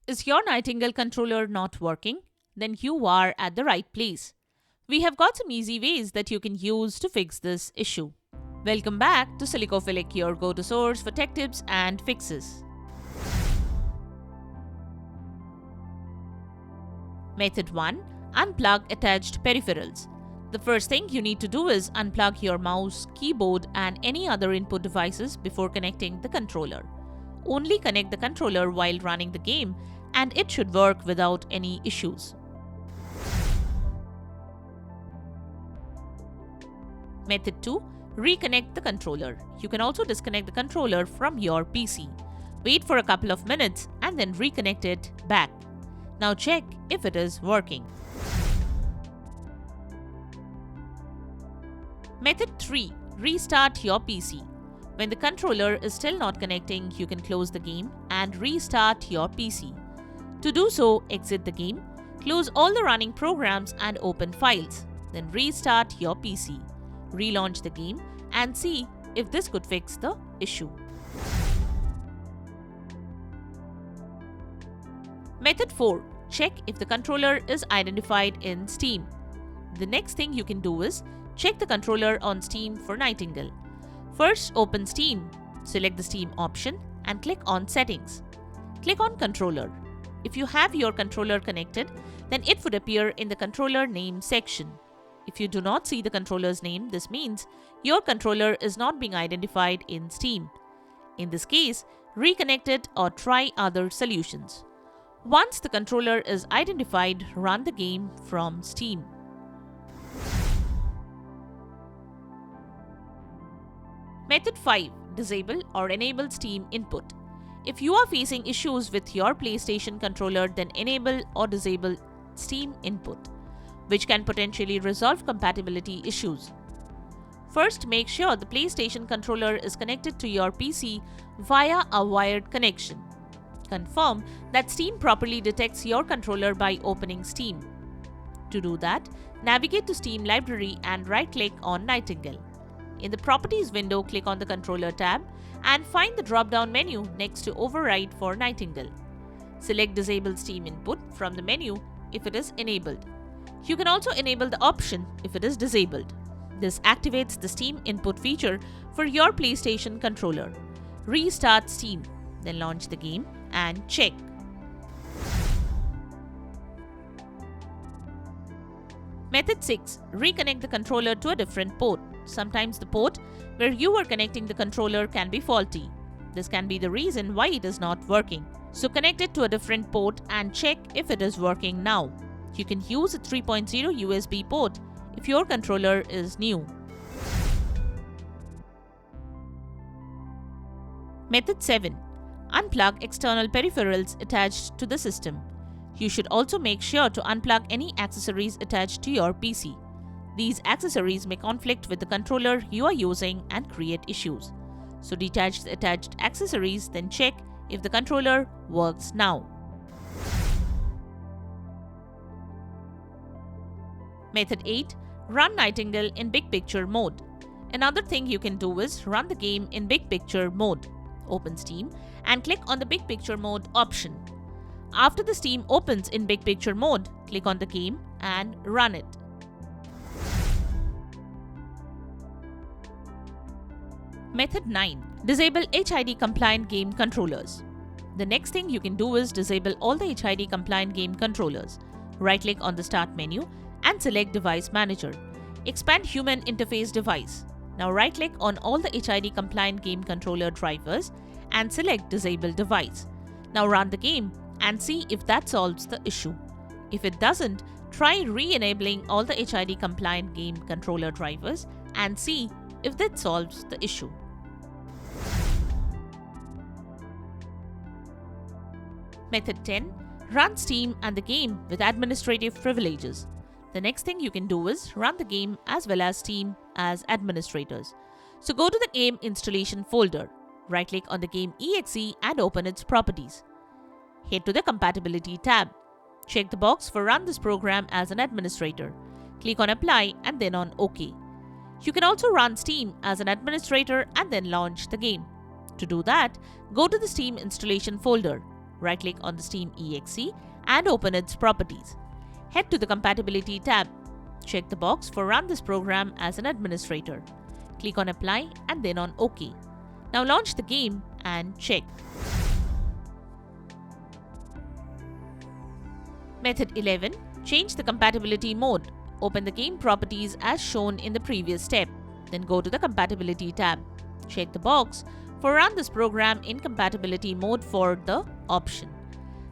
Is your Nightingale controller not working? Then you are at the right place. We have got some easy ways that you can use to fix this issue. Welcome back to Silicophilic, your go-to source for tech tips and fixes. Method 1. Unplug attached peripherals. The first thing you need to do is unplug your mouse, keyboard and any other input devices before connecting the controller. Only connect the controller while running the game and it should work without any issues. Method 2. Reconnect the controller. You can also disconnect the controller from your PC. Wait for a couple of minutes and then reconnect it back. Now check if it is working. Method 3. Restart your PC. When the controller is still not connecting, you can close the game and restart your PC. To do so, exit the game, close all the running programs and open files. Then restart your PC. Relaunch the game and see if this could fix the issue. Method 4. Check if the controller is identified in Steam. The next thing you can do is check the controller on Steam for Nightingale. First, open Steam, select the Steam option and click on Settings. Click on Controller. If you have your controller connected, then it would appear in the controller name section. If you do not see the controller's name, this means your controller is not being identified in Steam. In this case, reconnect it or try other solutions. Once the controller is identified, run the game from Steam. Method 5. Disable or enable Steam input. If you are facing issues with your PlayStation controller, then enable or disable Steam input, which can potentially resolve compatibility issues. First, make sure the PlayStation controller is connected to your PC via a wired connection. Confirm that Steam properly detects your controller by opening Steam. To do that, navigate to Steam Library and right-click on Nightingale. In the Properties window, click on the Controller tab and find the drop-down menu next to Override for Nightingale. Select Disable Steam Input from the menu if it is enabled. You can also enable the option if it is disabled. This activates the Steam Input feature for your PlayStation controller. Restart Steam, then launch the game and check. Method 6. Reconnect the controller to a different port. Sometimes the port where you are connecting the controller can be faulty. This can be the reason why it is not working. So connect it to a different port and check if it is working now. You can use a 3.0 USB port if your controller is new. Method 7. Unplug external peripherals attached to the system. You should also make sure to unplug any accessories attached to your PC. These accessories may conflict with the controller you are using and create issues. So detach the attached accessories, then check if the controller works now. Method 8. Run Nightingale in Big Picture mode. Another thing you can do is run the game in Big Picture mode. Open Steam and click on the Big Picture mode option. After the Steam opens in Big Picture mode, click on the game and run it. Method 9. Disable HID compliant game controllers. The next thing you can do is disable all the HID compliant game controllers. Right-click on the Start menu and select Device Manager. Expand Human Interface Device. Now right-click on all the HID compliant game controller drivers and select Disable Device. Now run the game and see if that solves the issue. If it doesn't, try re-enabling all the HID compliant game controller drivers and see if that solves the issue. Method 10. Run Steam and the game with administrative privileges. The next thing you can do is run the game as well as Steam as administrators. So go to the game installation folder, right-click on the game exe and open its properties. Head to the Compatibility tab. Check the box for Run this program as an administrator. Click on Apply and then on OK. You can also run Steam as an administrator and then launch the game. To do that, go to the Steam installation folder, right-click on the Steam exe and open its properties. Head to the Compatibility tab. Check the box for Run this program as an administrator. Click on Apply and then on OK. Now launch the game and check. Method 11. Change the compatibility mode. Open the game properties as shown in the previous step. Then go to the Compatibility tab. Check the box for Run this program in compatibility mode for the option.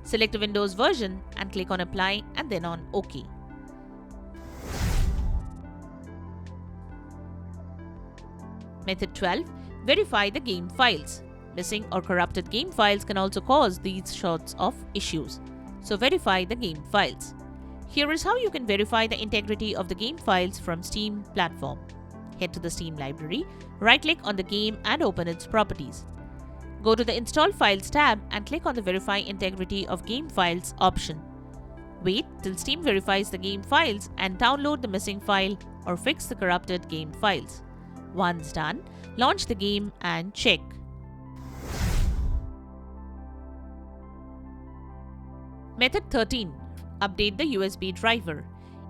Select a Windows version and click on Apply and then on OK. Method 12. Verify the game files. Missing or corrupted game files can also cause these sorts of issues. So verify the game files. Here is how you can verify the integrity of the game files from Steam platform. Head to the Steam library, right-click on the game and open its properties. Go to the Install Files tab and click on the Verify Integrity of Game Files option. Wait till Steam verifies the game files and download the missing file or fix the corrupted game files. Once done, launch the game and check. Method 13. Update the USB driver.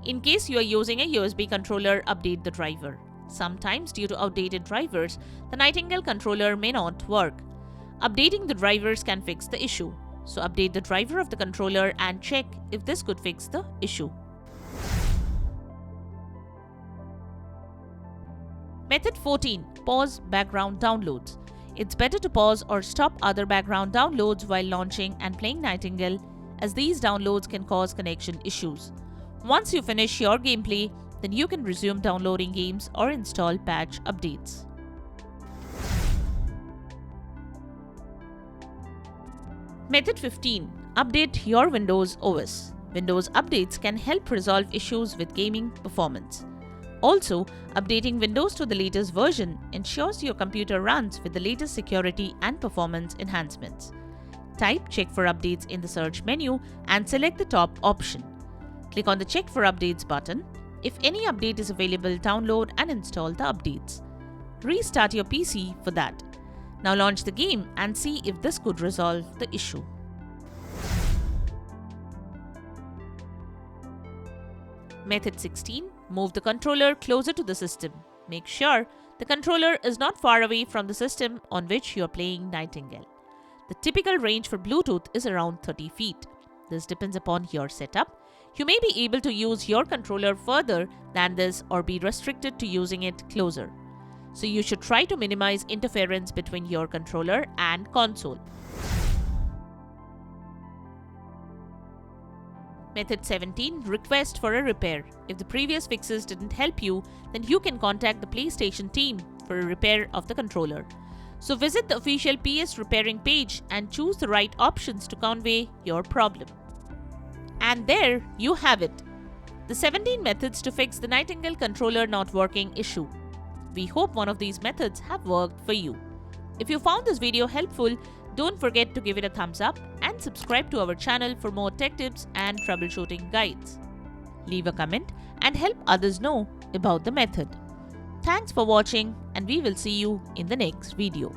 In case you are using a USB controller, update the driver. Sometimes, due to outdated drivers, the Nightingale controller may not work. Updating the drivers can fix the issue. So update the driver of the controller and check if this could fix the issue. Method 14. Pause background downloads. It's better to pause or stop other background downloads while launching and playing Nightingale, as these downloads can cause connection issues. Once you finish your gameplay, then you can resume downloading games or install patch updates. Method 15. Update your Windows OS. Windows updates can help resolve issues with gaming performance. Also, updating Windows to the latest version ensures your computer runs with the latest security and performance enhancements. Type Check for Updates in the search menu and select the top option. Click on the Check for Updates button. If any update is available, download and install the updates. Restart your PC for that. Now launch the game and see if this could resolve the issue. Method 16. Move the controller closer to the system. Make sure the controller is not far away from the system on which you are playing Nightingale. The typical range for Bluetooth is around 30 feet. This depends upon your setup. You may be able to use your controller further than this or be restricted to using it closer. So you should try to minimize interference between your controller and console. Method 17. Request for a repair. If the previous fixes didn't help you, then you can contact the PlayStation team for a repair of the controller. So visit the official PS repairing page and choose the right options to convey your problem. And there you have it. The 17 methods to fix the Nightingale controller not working issue. We hope one of these methods have worked for you. If you found this video helpful, don't forget to give it a thumbs up and subscribe to our channel for more tech tips and troubleshooting guides. Leave a comment and help others know about the method. Thanks for watching, and we will see you in the next video.